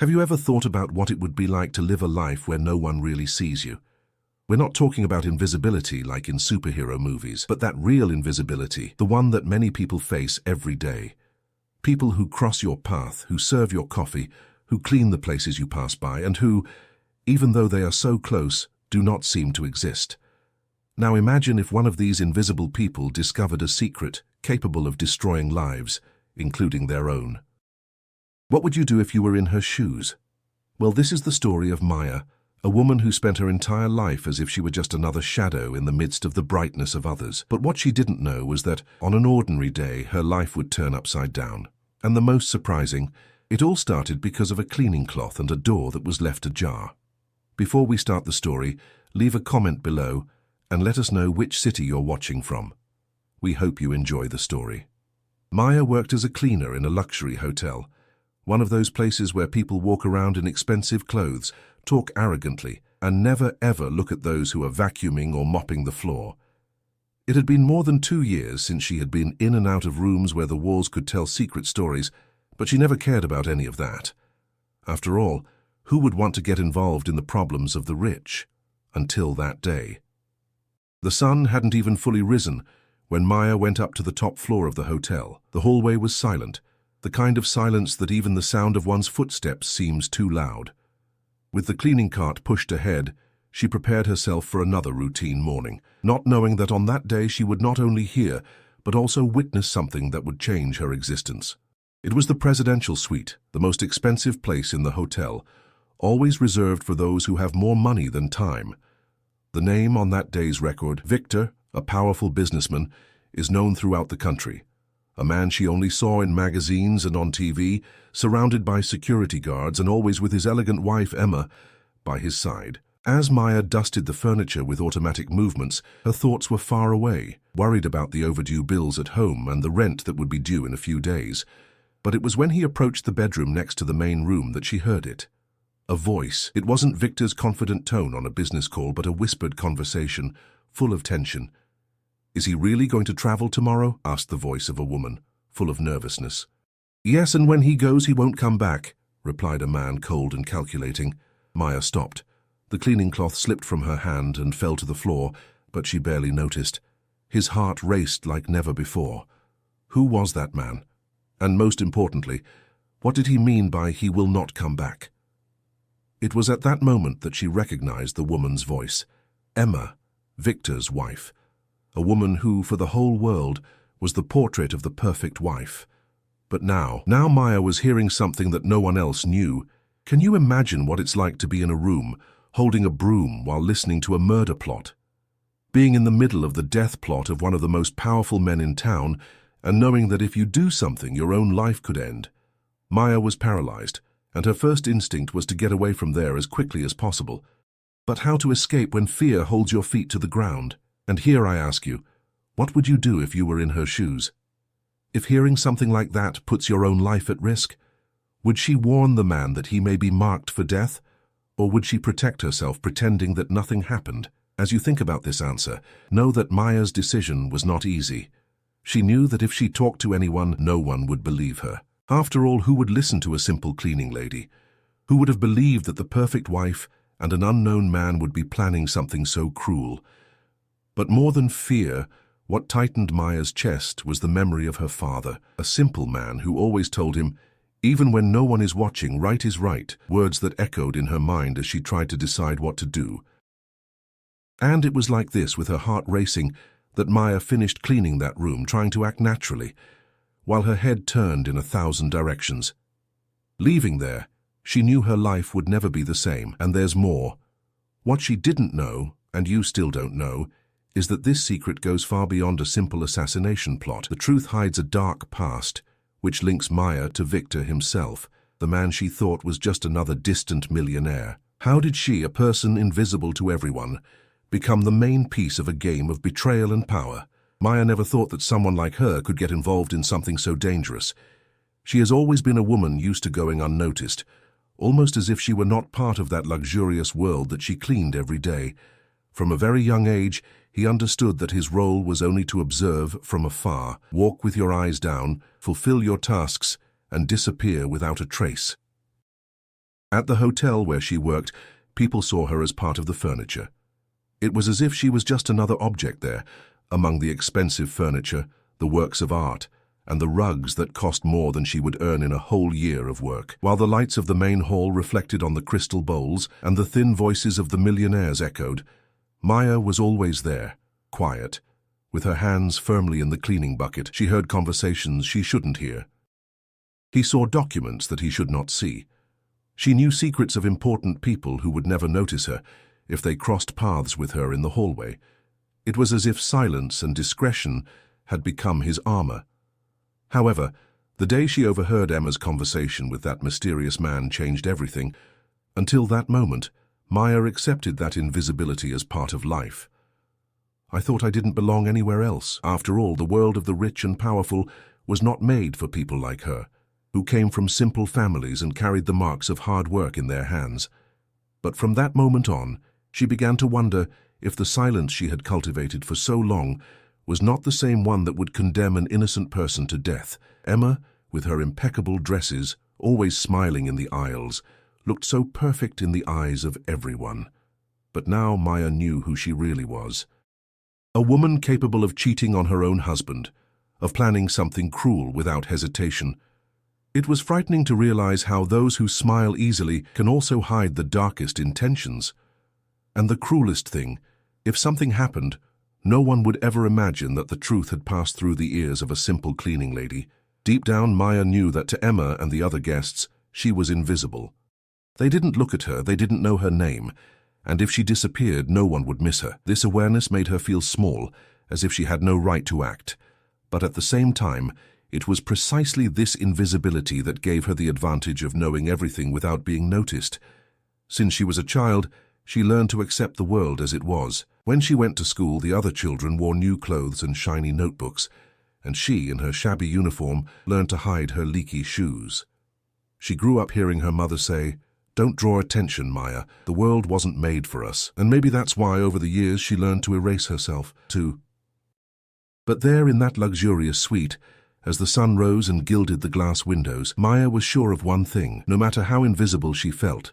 Have you ever thought about what it would be like to live a life where no one really sees you? We're not talking about invisibility like in superhero movies, but that real invisibility, the one that many people face every day. People who cross your path, who serve your coffee, who clean the places you pass by, and who, even though they are so close, do not seem to exist. Now imagine if one of these invisible people discovered a secret capable of destroying lives, including their own. What would you do if you were in her shoes? Well, this is the story of Maya, a woman who spent her entire life as if she were just another shadow in the midst of the brightness of others. But what she didn't know was that on an ordinary day, her life would turn upside down. And the most surprising, it all started because of a cleaning cloth and a door that was left ajar. Before we start the story, leave a comment below and let us know which city you're watching from. We hope you enjoy the story. Maya worked as a cleaner in a luxury hotel, one of those places where people walk around in expensive clothes, talk arrogantly, and never ever look at those who are vacuuming or mopping the floor. It had been more than 2 years since she had been in and out of rooms where the walls could tell secret stories, but she never cared about any of that. After all, who would want to get involved in the problems of the rich? Until that day. The sun hadn't even fully risen when Maya went up to the top floor of the hotel. The hallway was silent, the kind of silence that even the sound of one's footsteps seems too loud. With the cleaning cart pushed ahead, she prepared herself for another routine morning, not knowing that on that day she would not only hear, but also witness something that would change her existence. It was the presidential suite, the most expensive place in the hotel, always reserved for those who have more money than time. The name on that day's record, Victor, a powerful businessman, is known throughout the country. A man she only saw in magazines and on TV, surrounded by security guards and always with his elegant wife, Emma, by his side. As Maya dusted the furniture with automatic movements, her thoughts were far away, worried about the overdue bills at home and the rent that would be due in a few days. But it was when he approached the bedroom next to the main room that she heard it. A voice. It wasn't Victor's confident tone on a business call, but a whispered conversation, full of tension. "Is he really going to travel tomorrow?" asked the voice of a woman, full of nervousness. "Yes, and when he goes, he won't come back," replied a man, cold and calculating. Maya stopped. The cleaning cloth slipped from her hand and fell to the floor, but she barely noticed. His heart raced like never before. Who was that man? And most importantly, what did he mean by "he will not come back"? It was at that moment that she recognized the woman's voice. Emma, Victor's wife. A woman who, for the whole world, was the portrait of the perfect wife. But now Maya was hearing something that no one else knew. Can you imagine what it's like to be in a room, holding a broom while listening to a murder plot? Being in the middle of the death plot of one of the most powerful men in town, and knowing that if you do something, your own life could end. Maya was paralyzed, and her first instinct was to get away from there as quickly as possible. But how to escape when fear holds your feet to the ground? And here I ask you, what would you do if you were in her shoes? If hearing something like that puts your own life at risk, would she warn the man that he may be marked for death? Or would she protect herself, pretending that nothing happened? As you think about this answer, know that Maya's decision was not easy. She knew that if she talked to anyone, no one would believe her. After all, who would listen to a simple cleaning lady? Who would have believed that the perfect wife and an unknown man would be planning something so cruel? But more than fear, what tightened Maya's chest was the memory of her father, a simple man who always told him, "Even when no one is watching, right is right," words that echoed in her mind as she tried to decide what to do. And it was like this, with her heart racing, that Maya finished cleaning that room, trying to act naturally, while her head turned in 1,000 directions. Leaving there, she knew her life would never be the same, and there's more. What she didn't know, and you still don't know, is that this secret goes far beyond a simple assassination plot. The truth hides a dark past, which links Maya to Victor himself, the man she thought was just another distant millionaire. How did she, a person invisible to everyone, become the main piece of a game of betrayal and power? Maya never thought that someone like her could get involved in something so dangerous. She has always been a woman used to going unnoticed, almost as if she were not part of that luxurious world that she cleaned every day. From a very young age, he understood that his role was only to observe from afar, walk with your eyes down, fulfill your tasks, and disappear without a trace. At the hotel where she worked, people saw her as part of the furniture. It was as if she was just another object there, among the expensive furniture, the works of art, and the rugs that cost more than she would earn in a whole year of work. While the lights of the main hall reflected on the crystal bowls and the thin voices of the millionaires echoed, Maya was always there, quiet, with her hands firmly in the cleaning bucket. She heard conversations she shouldn't hear. He saw documents that he should not see. She knew secrets of important people who would never notice her if they crossed paths with her in the hallway. It was as if silence and discretion had become his armor. However, the day she overheard Emma's conversation with that mysterious man changed everything. Until that moment, Maya accepted that invisibility as part of life. I thought I didn't belong anywhere else. After all, the world of the rich and powerful was not made for people like her, who came from simple families and carried the marks of hard work in their hands. But from that moment on, she began to wonder if the silence she had cultivated for so long was not the same one that would condemn an innocent person to death. Emma, with her impeccable dresses, always smiling in the aisles, looked so perfect in the eyes of everyone. But now Maya knew who she really was. A woman capable of cheating on her own husband, of planning something cruel without hesitation. It was frightening to realize how those who smile easily can also hide the darkest intentions. And the cruelest thing, if something happened, no one would ever imagine that the truth had passed through the ears of a simple cleaning lady. Deep down, Maya knew that to Emma and the other guests, she was invisible. They didn't look at her, they didn't know her name, and if she disappeared, no one would miss her. This awareness made her feel small, as if she had no right to act. But at the same time, it was precisely this invisibility that gave her the advantage of knowing everything without being noticed. Since she was a child, she learned to accept the world as it was. When she went to school, the other children wore new clothes and shiny notebooks, and she, in her shabby uniform, learned to hide her leaky shoes. She grew up hearing her mother say, "Don't draw attention, Maya. The world wasn't made for us." And maybe that's why over the years she learned to erase herself, too. But there in that luxurious suite, as the sun rose and gilded the glass windows, Maya was sure of one thing. No matter how invisible she felt,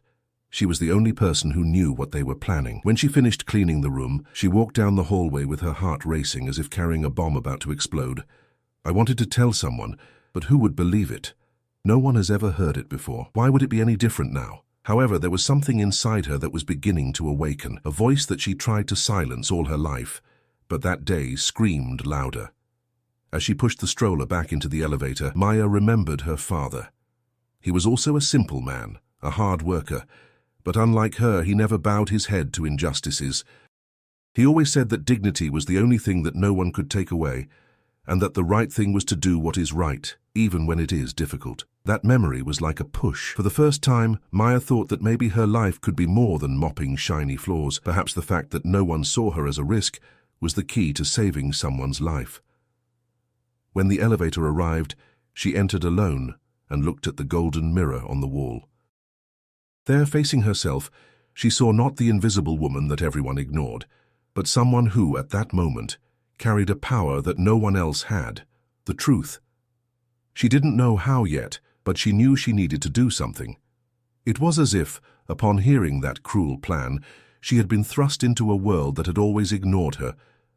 she was the only person who knew what they were planning. When she finished cleaning the room, she walked down the hallway with her heart racing as if carrying a bomb about to explode. I wanted to tell someone, but who would believe it? No one has ever heard it before. Why would it be any different now? However, there was something inside her that was beginning to awaken, a voice that she tried to silence all her life, but that day screamed louder. As she pushed the stroller back into the elevator, Maya remembered her father. He was also a simple man, a hard worker, but unlike her, he never bowed his head to injustices. He always said that dignity was the only thing that no one could take away, and that the right thing was to do what is right, even when it is difficult. That memory was like a push. For the first time, Maya thought that maybe her life could be more than mopping shiny floors. Perhaps the fact that no one saw her as a risk was the key to saving someone's life. When the elevator arrived, she entered alone and looked at the golden mirror on the wall. There, facing herself, she saw not the invisible woman that everyone ignored, but someone who, at that moment, carried a power that no one else had, the truth. She didn't know how yet, but she knew she needed to do something. It was as if, upon hearing that cruel plan, she had been thrust into a world that had always ignored her,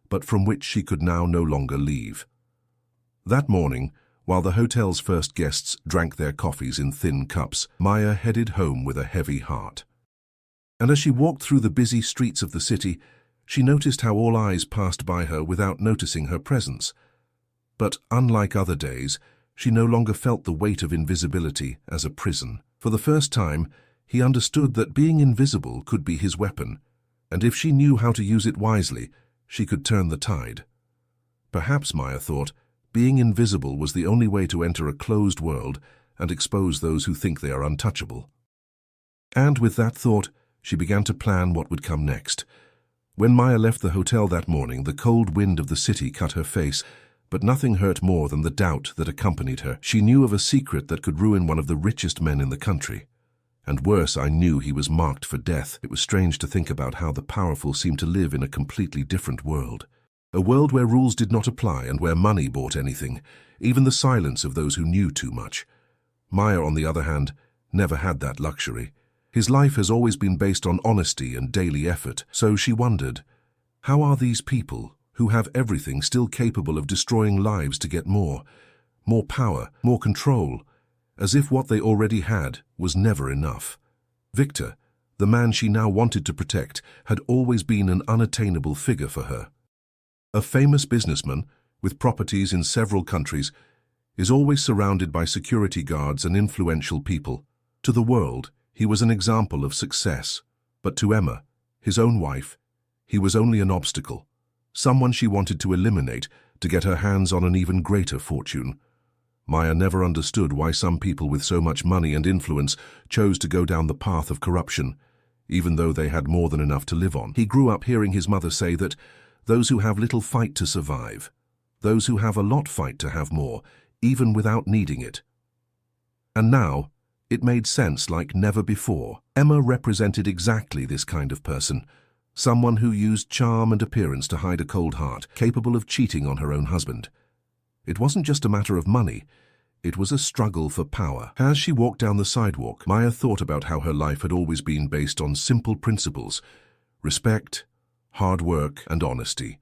but from which she could now no longer leave. That morning, while the hotel's first guests drank their coffees in thin cups, Maya headed home with a heavy heart. And as she walked through the busy streets of the city, she noticed how all eyes passed by her without noticing her presence. But unlike other days, she no longer felt the weight of invisibility as a prison. For the first time, he understood that being invisible could be his weapon, and if she knew how to use it wisely, she could turn the tide. Perhaps, Maya thought, being invisible was the only way to enter a closed world and expose those who think they are untouchable. And with that thought, she began to plan what would come next. When Maya left the hotel that morning, the cold wind of the city cut her face, but nothing hurt more than the doubt that accompanied her. She knew of a secret that could ruin one of the richest men in the country. And worse, I knew he was marked for death. It was strange to think about how the powerful seemed to live in a completely different world. A world where rules did not apply and where money bought anything, even the silence of those who knew too much. Maya, on the other hand, never had that luxury. His life has always been based on honesty and daily effort, so she wondered, how are these people, who have everything, still capable of destroying lives to get more power, more control, as if what they already had was never enough? Victor, the man she now wanted to protect, had always been an unattainable figure for her. A famous businessman, with properties in several countries, is always surrounded by security guards and influential people. To the world, he was an example of success, but to Emma, his own wife, he was only an obstacle, someone she wanted to eliminate to get her hands on an even greater fortune. Maya never understood why some people with so much money and influence chose to go down the path of corruption, even though they had more than enough to live on. He grew up hearing his mother say that those who have little fight to survive, those who have a lot fight to have more, even without needing it. And now, it made sense like never before. Emma represented exactly this kind of person, someone who used charm and appearance to hide a cold heart, capable of cheating on her own husband. It wasn't just a matter of money, it was a struggle for power. As she walked down the sidewalk, Maya thought about how her life had always been based on simple principles: respect, hard work, and honesty.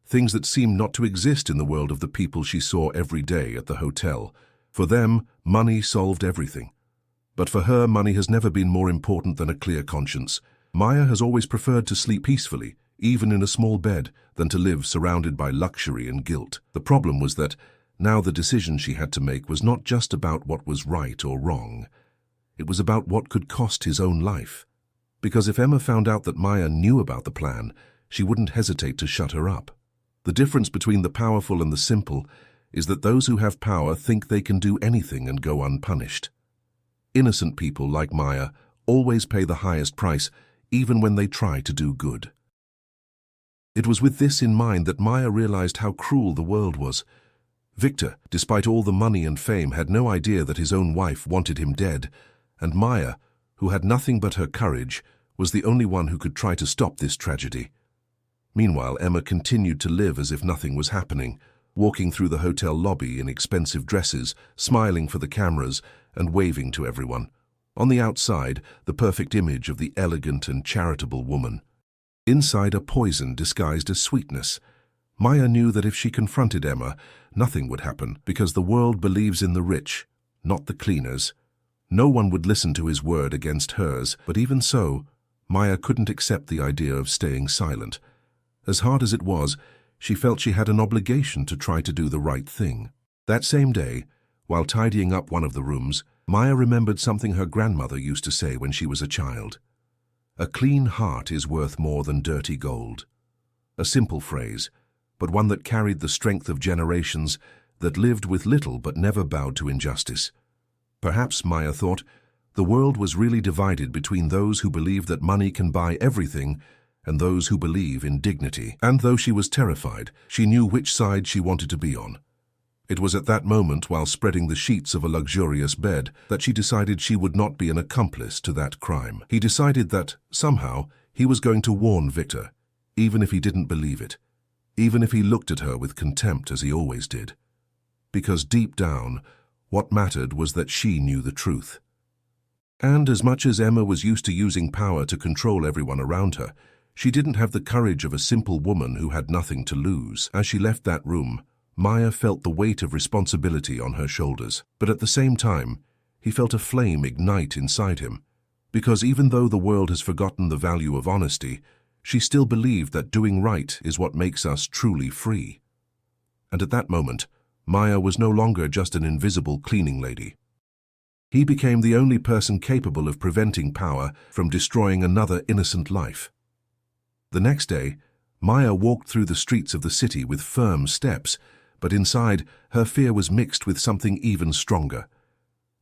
Things that seemed not to exist in the world of the people she saw every day at the hotel. For them, money solved everything. But for her, money has never been more important than a clear conscience. Maya has always preferred to sleep peacefully, even in a small bed, than to live surrounded by luxury and guilt. The problem was that now the decision she had to make was not just about what was right or wrong. It was about what could cost his own life. Because if Emma found out that Maya knew about the plan, she wouldn't hesitate to shut her up. The difference between the powerful and the simple is that those who have power think they can do anything and go unpunished. Innocent people like Maya always pay the highest price, even when they try to do good. It was with this in mind that Maya realized how cruel the world was. Victor, despite all the money and fame, had no idea that his own wife wanted him dead, and Maya, who had nothing but her courage, was the only one who could try to stop this tragedy. Meanwhile, Emma continued to live as if nothing was happening, walking through the hotel lobby in expensive dresses, smiling for the cameras, and waving to everyone. On the outside, the perfect image of the elegant and charitable woman. Inside, a poison disguised as sweetness. Maya knew that if she confronted Emma, nothing would happen, because the world believes in the rich, not the cleaners. No one would listen to his word against hers, but even so, Maya couldn't accept the idea of staying silent. As hard as it was, she felt she had an obligation to try to do the right thing. That same day, while tidying up one of the rooms, Maya remembered something her grandmother used to say when she was a child. "A clean heart is worth more than dirty gold." A simple phrase, but one that carried the strength of generations that lived with little but never bowed to injustice. Perhaps, Maya thought, the world was really divided between those who believe that money can buy everything and those who believe in dignity. And though she was terrified, she knew which side she wanted to be on. It was at that moment, while spreading the sheets of a luxurious bed, that she decided she would not be an accomplice to that crime. He decided that, somehow, he was going to warn Victor, even if he didn't believe it, even if he looked at her with contempt as he always did. Because deep down, what mattered was that she knew the truth. And as much as Emma was used to using power to control everyone around her, she didn't have the courage of a simple woman who had nothing to lose. As she left that room, Maya felt the weight of responsibility on her shoulders. But at the same time, he felt a flame ignite inside him. Because even though the world has forgotten the value of honesty, she still believed that doing right is what makes us truly free. And at that moment, Maya was no longer just an invisible cleaning lady. He became the only person capable of preventing power from destroying another innocent life. The next day, Maya walked through the streets of the city with firm steps, but inside, her fear was mixed with something even stronger: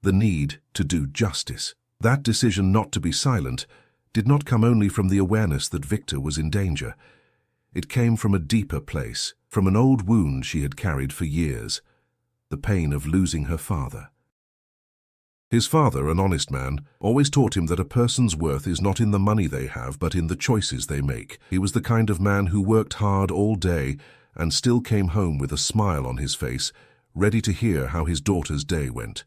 the need to do justice. That decision not to be silent did not come only from the awareness that Victor was in danger. It came from a deeper place, from an old wound she had carried for years: the pain of losing her father. His father, an honest man, always taught him that a person's worth is not in the money they have, but in the choices they make. He was the kind of man who worked hard all day and still came home with a smile on his face, ready to hear how his daughter's day went.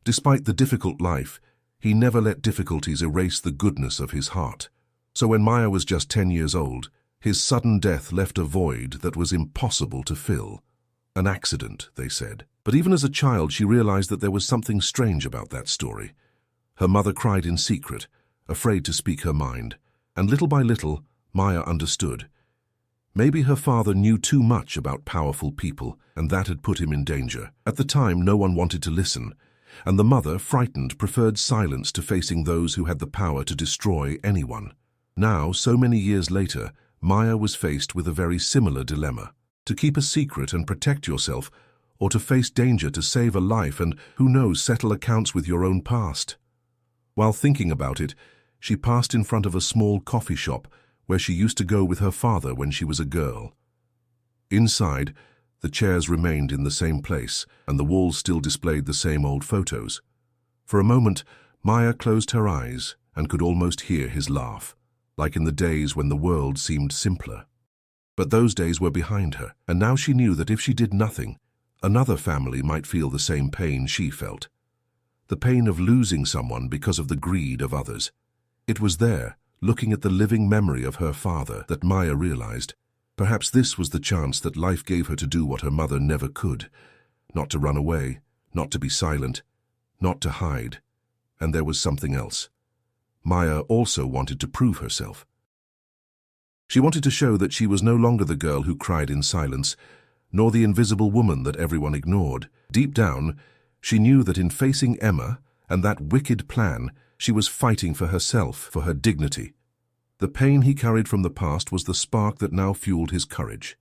Despite the difficult life, He never let difficulties erase the goodness of his heart. So when Maya was just 10 years old, his sudden death left a void that was impossible to fill. An accident, they said. But even as a child, she realized that there was something strange about that story. Her mother cried in secret, afraid to speak her mind, and little by little, Maya understood. Maybe her father knew too much about powerful people, and that had put him in danger. At the time, no one wanted to listen, and the mother, frightened, preferred silence to facing those who had the power to destroy anyone. Now, so many years later, Maya was faced with a very similar dilemma. To keep a secret and protect yourself, or to face danger to save a life and, who knows, settle accounts with your own past. While thinking about it, she passed in front of a small coffee shop where she used to go with her father when she was a girl. Inside, the chairs remained in the same place, and the walls still displayed the same old photos. For a moment, Maya closed her eyes and could almost hear his laugh, like in the days when the world seemed simpler. But those days were behind her, and now she knew that if she did nothing, another family might feel the same pain she felt. The pain of losing someone because of the greed of others. It was there, looking at the living memory of her father, that Maya realized. Perhaps this was the chance that life gave her to do what her mother never could. Not to run away, not to be silent, not to hide. And there was something else. Maya also wanted to prove herself. She wanted to show that she was no longer the girl who cried in silence, nor the invisible woman that everyone ignored. Deep down, she knew that in facing Emma and that wicked plan, she was fighting for herself, for her dignity. The pain he carried from the past was the spark that now fueled his courage.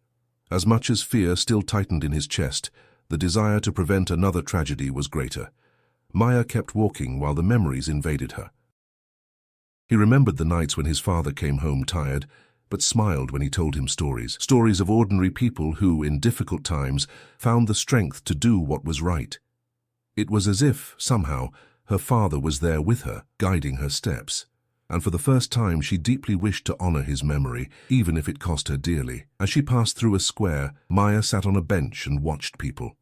As much as fear still tightened in his chest, the desire to prevent another tragedy was greater. Maya kept walking while the memories invaded her. He remembered the nights when his father came home tired, but smiled when he told him stories. Stories of ordinary people who, in difficult times, found the strength to do what was right. It was as if, somehow, her father was there with her, guiding her steps. And for the first time she deeply wished to honor his memory, even if it cost her dearly. As she passed through a square, Maya sat on a bench and watched people.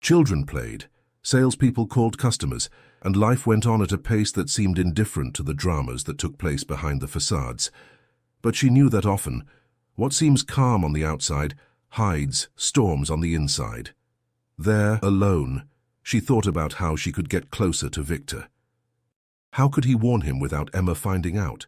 Children played, salespeople called customers, and life went on at a pace that seemed indifferent to the dramas that took place behind the facades. But she knew that often, what seems calm on the outside hides storms on the inside. There, alone, she thought about how she could get closer to Victor. How could he warn him without Emma finding out?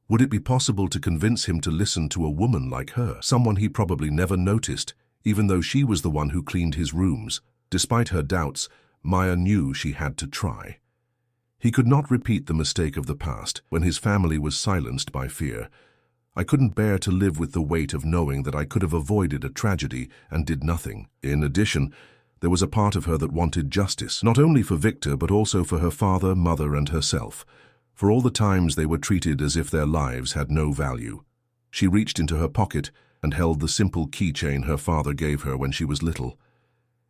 Would it be possible to convince him to listen to a woman like her, someone he probably never noticed, even though she was the one who cleaned his rooms? Despite her doubts, Maya knew she had to try. He could not repeat the mistake of the past, when his family was silenced by fear. I couldn't bear to live with the weight of knowing that I could have avoided a tragedy and did nothing. In addition, there was a part of her that wanted justice, not only for Victor but also for her father, mother, and herself, for all the times they were treated as if their lives had no value. She reached into her pocket and held the simple keychain her father gave her when she was little.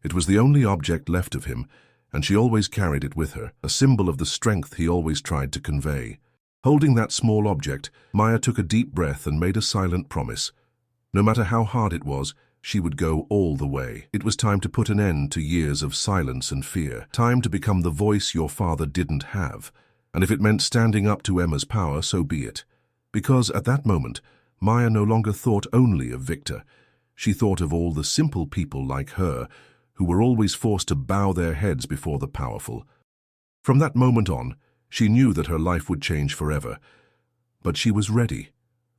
It was the only object left of him, and she always carried it with her, a symbol of the strength he always tried to convey. Holding that small object, Maya took a deep breath and made a silent promise. No matter how hard it was, she would go all the way. It was time to put an end to years of silence and fear. Time to become the voice your father didn't have. And if it meant standing up to Emma's power, so be it. Because at that moment, Maya no longer thought only of Victor. She thought of all the simple people like her, who were always forced to bow their heads before the powerful. From that moment on, she knew that her life would change forever. But she was ready.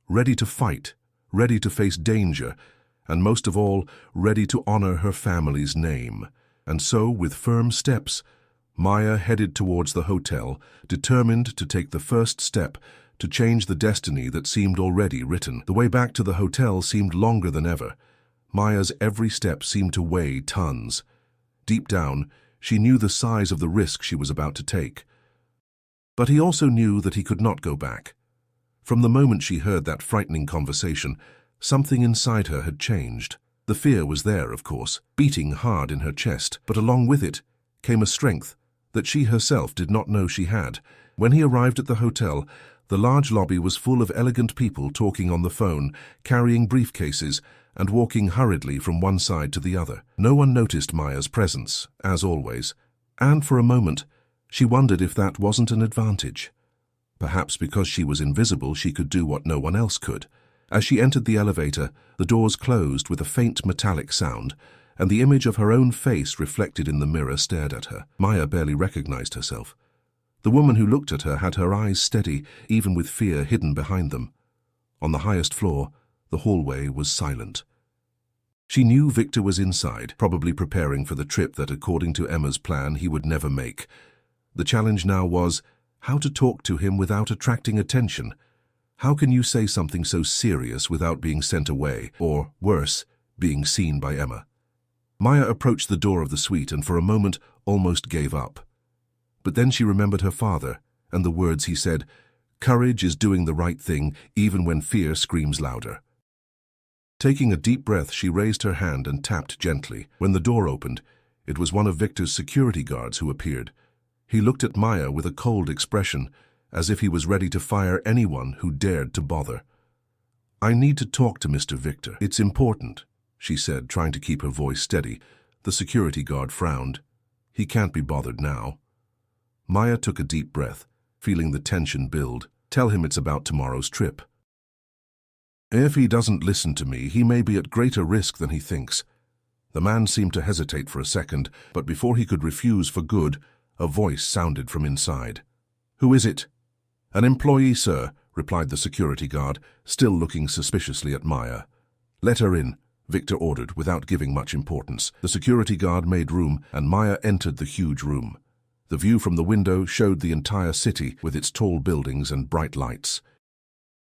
Ready to fight, ready to face danger, and most of all, ready to honor her family's name. And so, with firm steps, Maya headed towards the hotel, determined to take the first step to change the destiny that seemed already written. The way back to the hotel seemed longer than ever. Maya's every step seemed to weigh tons. Deep down, she knew the size of the risk she was about to take. But he also knew that he could not go back. From the moment she heard that frightening conversation, something inside her had changed. The fear was there, of course, beating hard in her chest, but along with it came a strength that she herself did not know she had. When he arrived at the hotel, the large lobby was full of elegant people talking on the phone, carrying briefcases, and walking hurriedly from one side to the other. No one noticed Maya's presence, as always, and for a moment, She wondered if that wasn't an advantage. Perhaps because she was invisible, she could do what no one else could. As she entered the elevator, the doors closed with a faint metallic sound, and the image of her own face reflected in the mirror stared at her. Maya barely recognized herself. The woman who looked at her had her eyes steady, even with fear hidden behind them. On the highest floor, the hallway was silent. She knew Victor was inside, probably preparing for the trip that, according to Emma's plan, he would never make. The challenge now was how to talk to him without attracting attention. How can you say something so serious without being sent away, or, worse, being seen by Emma? Maya approached the door of the suite and for a moment almost gave up. But then she remembered her father and the words he said, "Courage is doing the right thing even when fear screams louder." Taking a deep breath, she raised her hand and tapped gently. When the door opened, it was one of Victor's security guards who appeared. He looked at Maya with a cold expression, as if he was ready to fire anyone who dared to bother. "I need to talk to Mr. Victor. It's important," she said, trying to keep her voice steady. The security guard frowned. "He can't be bothered now." Maya took a deep breath, feeling the tension build. "Tell him it's about tomorrow's trip. If he doesn't listen to me, he may be at greater risk than he thinks." The man seemed to hesitate for a second, but before he could refuse for good, a voice sounded from inside. "Who is it?" "An employee, sir," replied the security guard, still looking suspiciously at Maya. "Let her in," Victor ordered, without giving much importance. The security guard made room, and Maya entered the huge room. The view from the window showed the entire city with its tall buildings and bright lights.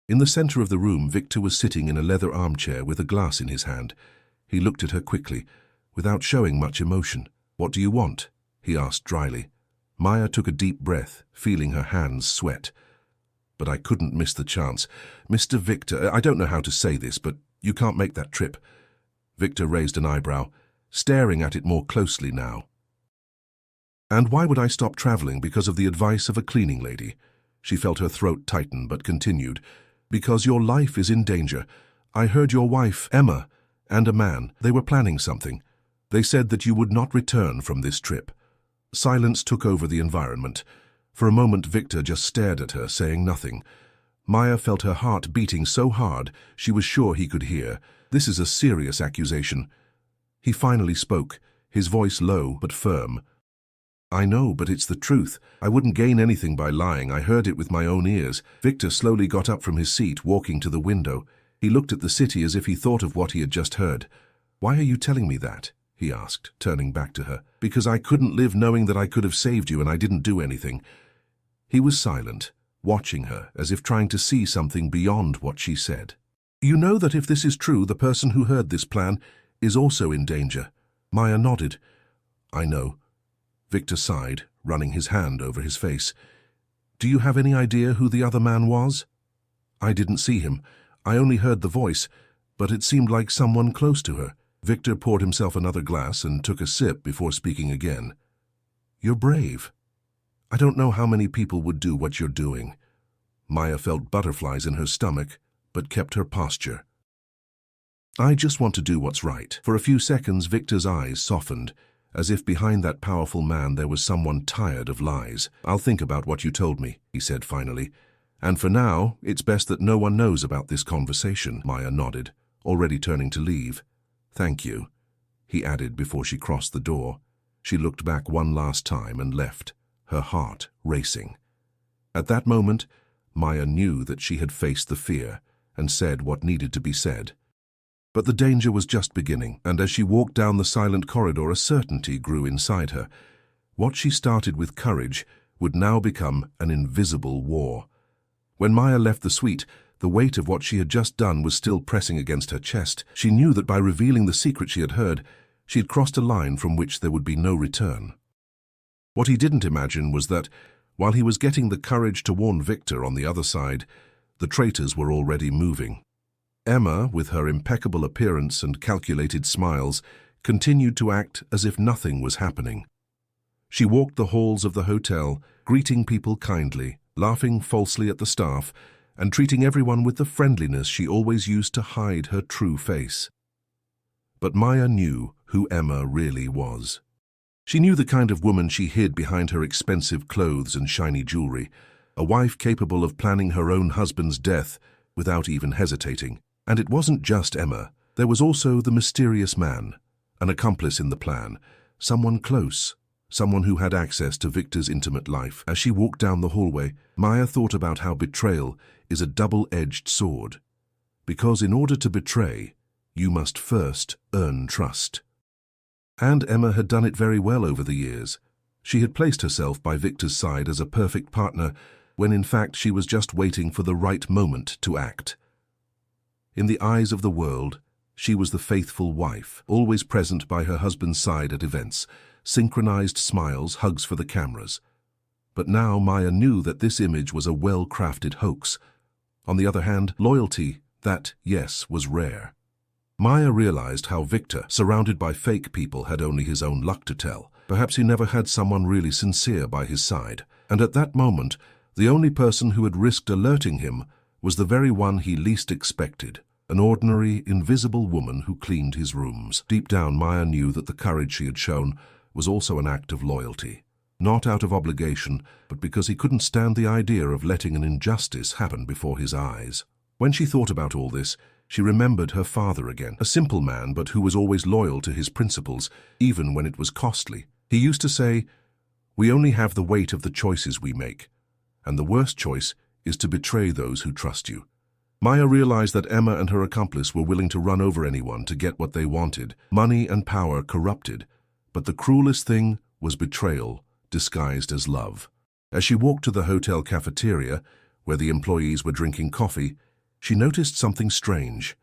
In the center of the room, Victor was sitting in a leather armchair with a glass in his hand. He looked at her quickly, without showing much emotion. "What do you want?" he asked dryly. Maya took a deep breath, feeling her hands sweat. "But I couldn't miss the chance. Mr. Victor, I don't know how to say this, but you can't make that trip." Victor raised an eyebrow, staring at it more closely now. "And why would I stop traveling because of the advice of a cleaning lady?" She felt her throat tighten, but continued. "Because your life is in danger. I heard your wife, Emma, and a man. They were planning something. They said that you would not return from this trip." Silence took over the environment. For a moment, Victor just stared at her, saying nothing. Maya felt her heart beating so hard she was sure he could hear. "This is a serious accusation." He finally spoke, his voice low but firm. "I know, but it's the truth. I wouldn't gain anything by lying. I heard it with my own ears." Victor slowly got up from his seat, walking to the window. He looked at the city as if he thought of what he had just heard. "Why are you telling me that?" he asked, turning back to her. "Because I couldn't live knowing that I could have saved you and I didn't do anything." He was silent, watching her as if trying to see something beyond what she said. "You know that if this is true, the person who heard this plan is also in danger." Maya nodded. "I know." Victor sighed, running his hand over his face. "Do you have any idea who the other man was?" "I didn't see him. I only heard the voice, but it seemed like someone close to her." Victor poured himself another glass and took a sip before speaking again. "You're brave. I don't know how many people would do what you're doing." Maya felt butterflies in her stomach, but kept her posture. "I just want to do what's right." For a few seconds, Victor's eyes softened, as if behind that powerful man there was someone tired of lies. "I'll think about what you told me," he said finally. "And for now, it's best that no one knows about this conversation." Maya nodded, already turning to leave. "Thank you," he added before she crossed the door. She looked back one last time and left, her heart racing. At that moment, Maya knew that she had faced the fear and said what needed to be said. But the danger was just beginning, and as she walked down the silent corridor, a certainty grew inside her. What she started with courage would now become an invisible war. When Maya left the suite, the weight of what she had just done was still pressing against her chest. She knew that by revealing the secret she had heard, she had crossed a line from which there would be no return. What he didn't imagine was that, while he was getting the courage to warn Victor on the other side, the traitors were already moving. Emma, with her impeccable appearance and calculated smiles, continued to act as if nothing was happening. She walked the halls of the hotel, greeting people kindly, laughing falsely at the staff, and treating everyone with the friendliness she always used to hide her true face. But Maya knew who Emma really was. She knew the kind of woman she hid behind her expensive clothes and shiny jewelry, a wife capable of planning her own husband's death without even hesitating. And it wasn't just Emma. There was also the mysterious man, an accomplice in the plan, someone close, someone who had access to Victor's intimate life. As she walked down the hallway, Maya thought about how betrayal is a double-edged sword. Because in order to betray, you must first earn trust. And Emma had done it very well over the years. She had placed herself by Victor's side as a perfect partner, when in fact she was just waiting for the right moment to act. In the eyes of the world, she was the faithful wife, always present by her husband's side at events, synchronized smiles, hugs for the cameras. But now Maya knew that this image was a well-crafted hoax. On the other hand, loyalty, that, yes, was rare. Maya realized how Victor, surrounded by fake people, had only his own luck to tell. Perhaps he never had someone really sincere by his side. And at that moment, the only person who had risked alerting him was the very one he least expected. An ordinary, invisible woman who cleaned his rooms. Deep down, Maya knew that the courage she had shown was also an act of loyalty. Not out of obligation, but because he couldn't stand the idea of letting an injustice happen before his eyes. When she thought about all this, she remembered her father again, a simple man but who was always loyal to his principles, even when it was costly. He used to say, "We only have the weight of the choices we make, and the worst choice is to betray those who trust you." Maya realized that Emma and her accomplice were willing to run over anyone to get what they wanted. Money and power corrupted, but the cruelest thing was betrayal disguised as love. As she walked to the hotel cafeteria, where the employees were drinking coffee, she noticed something strange.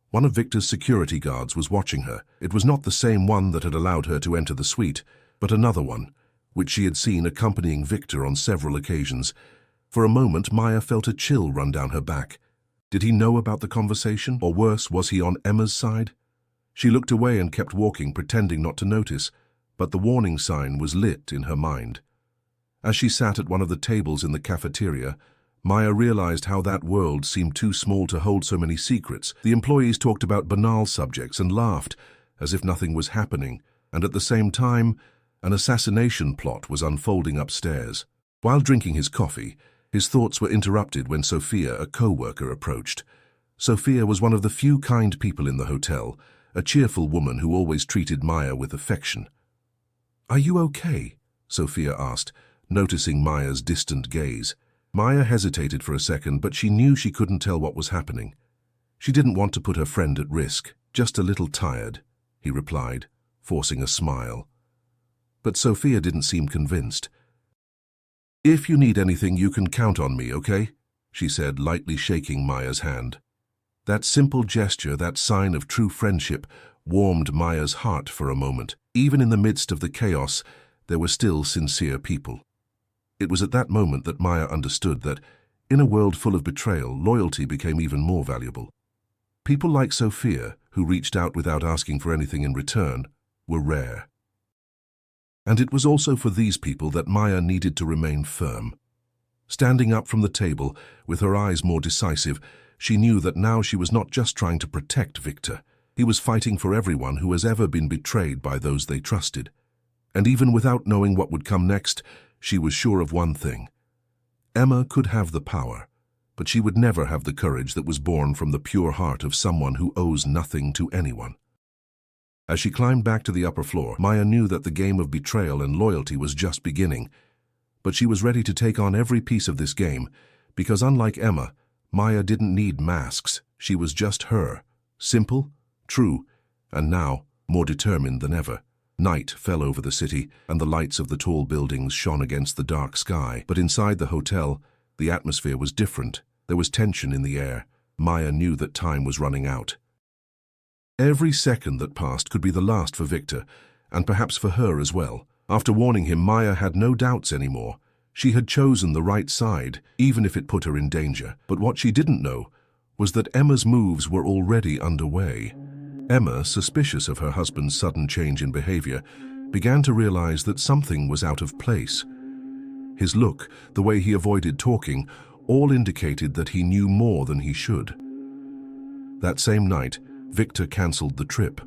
One of Victor's security guards was watching her. It was not the same one that had allowed her to enter the suite, but another one, which she had seen accompanying Victor on several occasions. For a moment, Maya felt a chill run down her back. Did he know about the conversation? Or worse, was he on Emma's side? She looked away and kept walking, pretending not to notice, but the warning sign was lit in her mind. As she sat at one of the tables in the cafeteria, Maya realized how that world seemed too small to hold so many secrets. The employees talked about banal subjects and laughed as if nothing was happening, and at the same time, an assassination plot was unfolding upstairs. While drinking his coffee, his thoughts were interrupted when Sofia, a co-worker, approached. Sofia was one of the few kind people in the hotel, a cheerful woman who always treated Maya with affection. "Are you okay?" Sofia asked, noticing Maya's distant gaze. Maya hesitated for a second, but she knew she couldn't tell what was happening. She didn't want to put her friend at risk. "Just a little tired," he replied, forcing a smile. But Sofia didn't seem convinced. "If you need anything, you can count on me, okay?" she said, lightly shaking Maya's hand. That simple gesture, that sign of true friendship, warmed Maya's heart for a moment. Even in the midst of the chaos, there were still sincere people. It was at that moment that Maya understood that, in a world full of betrayal, loyalty became even more valuable. People like Sofia, who reached out without asking for anything in return, were rare. And it was also for these people that Maya needed to remain firm. Standing up from the table, with her eyes more decisive, she knew that now she was not just trying to protect Victor. He was fighting for everyone who has ever been betrayed by those they trusted. And even without knowing what would come next, she was sure of one thing. Emma could have the power, but she would never have the courage that was born from the pure heart of someone who owes nothing to anyone. As she climbed back to the upper floor, Maya knew that the game of betrayal and loyalty was just beginning. But she was ready to take on every piece of this game, because unlike Emma, Maya didn't need masks. She was just her, simple, true, and now more determined than ever. Night fell over the city, and the lights of the tall buildings shone against the dark sky. But inside the hotel, the atmosphere was different. There was tension in the air. Maya knew that time was running out. Every second that passed could be the last for Victor, and perhaps for her as well. After warning him, Maya had no doubts anymore. She had chosen the right side, even if it put her in danger. But what she didn't know was that Emma's moves were already underway. Emma, suspicious of her husband's sudden change in behavior, began to realize that something was out of place. His look, the way he avoided talking, all indicated that he knew more than he should. That same night, Victor cancelled the trip.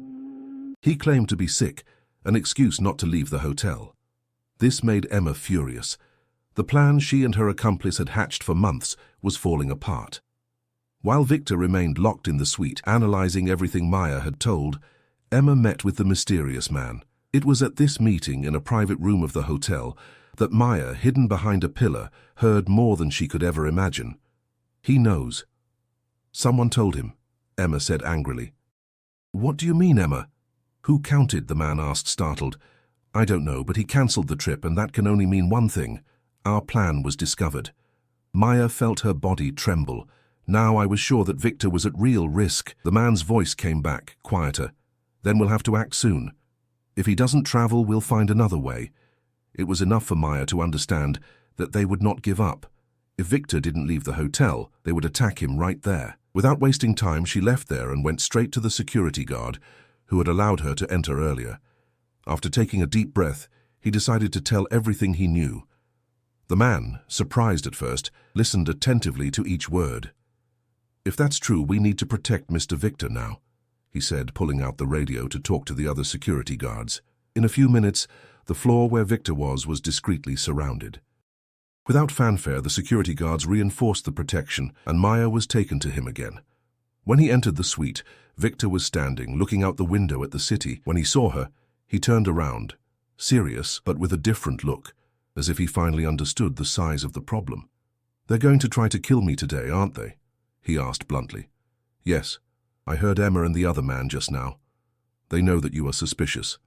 He claimed to be sick, an excuse not to leave the hotel. This made Emma furious. The plan she and her accomplice had hatched for months was falling apart. While Victor remained locked in the suite, analyzing everything Maya had told, Emma met with the mysterious man. It was at this meeting in a private room of the hotel that Maya, hidden behind a pillar, heard more than she could ever imagine. "He knows." "Someone told him," Emma said angrily. "What do you mean, Emma?" "Who counted?" the man asked, startled. "I don't know, but he cancelled the trip, and that can only mean one thing. Our plan was discovered." Maya felt her body tremble. Now I was sure that Victor was at real risk. The man's voice came back, quieter. "Then we'll have to act soon. If he doesn't travel, we'll find another way." It was enough for Maya to understand that they would not give up. If Victor didn't leave the hotel, they would attack him right there. Without wasting time, she left there and went straight to the security guard, who had allowed her to enter earlier. After taking a deep breath, he decided to tell everything he knew. The man, surprised at first, listened attentively to each word. "If that's true, we need to protect Mr. Victor now," he said, pulling out the radio to talk to the other security guards. In a few minutes, the floor where Victor was discreetly surrounded. Without fanfare, the security guards reinforced the protection, and Maya was taken to him again. When he entered the suite, Victor was standing, looking out the window at the city. When he saw her, he turned around, serious but with a different look, as if he finally understood the size of the problem. "They're going to try to kill me today, aren't they?" he asked bluntly. "Yes. I heard Emma and the other man just now. They know that you are suspicious."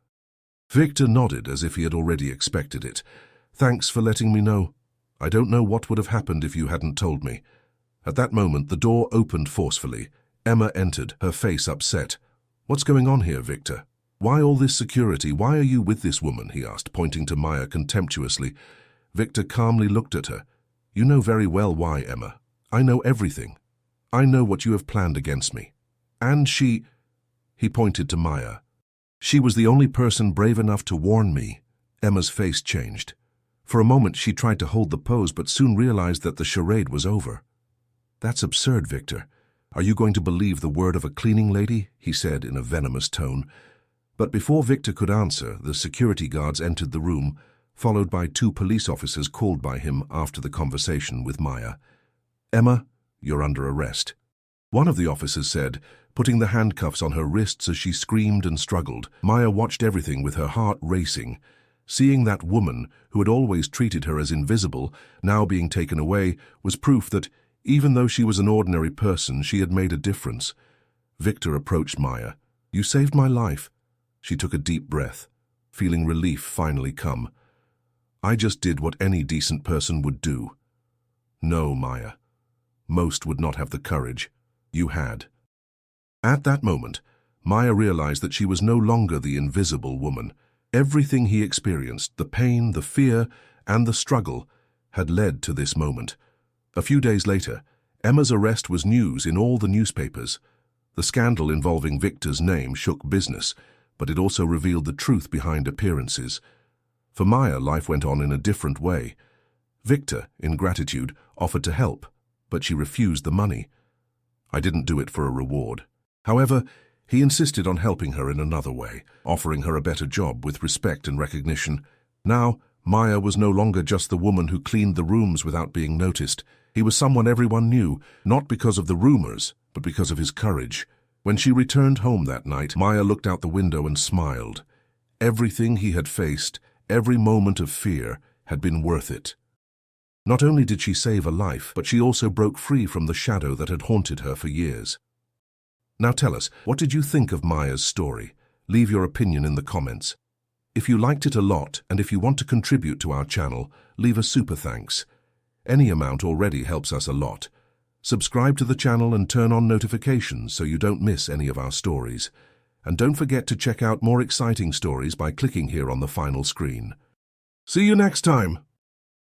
Victor nodded as if he had already expected it. "Thanks for letting me know. I don't know what would have happened if you hadn't told me." At that moment, the door opened forcefully. Emma entered, her face upset. "What's going on here, Victor? Why all this security? Why are you with this woman?" he asked, pointing to Maya contemptuously. Victor calmly looked at her. "You know very well why, Emma. I know everything. I know what you have planned against me. And she—" He pointed to Maya. "She was the only person brave enough to warn me." Emma's face changed. For a moment she tried to hold the pose, but soon realized that the charade was over. "That's absurd, Victor. Are you going to believe the word of a cleaning lady?" he said in a venomous tone. But before Victor could answer, the security guards entered the room, followed by 2 police officers called by him after the conversation with Maya. "Emma, you're under arrest," one of the officers said, putting the handcuffs on her wrists as she screamed and struggled. Maya watched everything with her heart racing. Seeing that woman, who had always treated her as invisible, now being taken away, was proof that, even though she was an ordinary person, she had made a difference. Victor approached Maya. "You saved my life." She took a deep breath, feeling relief finally come. "I just did what any decent person would do." "No, Maya. Most would not have the courage. You had." At that moment, Maya realized that she was no longer the invisible woman. Everything he experienced, the pain, the fear, and the struggle, had led to this moment. A few days later, Emma's arrest was news in all the newspapers. The scandal involving Victor's name shook business, but it also revealed the truth behind appearances. For Maya, life went on in a different way. Victor, in gratitude, offered to help, but she refused the money. "I didn't do it for a reward." However, he insisted on helping her in another way, offering her a better job with respect and recognition. Now, Maya was no longer just the woman who cleaned the rooms without being noticed. He was someone everyone knew, not because of the rumors, but because of his courage. When she returned home that night, Maya looked out the window and smiled. Everything he had faced, every moment of fear, had been worth it. Not only did she save a life, but she also broke free from the shadow that had haunted her for years. Now tell us, what did you think of Maya's story? Leave your opinion in the comments. If you liked it a lot, and if you want to contribute to our channel, leave a super thanks. Any amount already helps us a lot. Subscribe to the channel and turn on notifications so you don't miss any of our stories. And don't forget to check out more exciting stories by clicking here on the final screen. See you next time!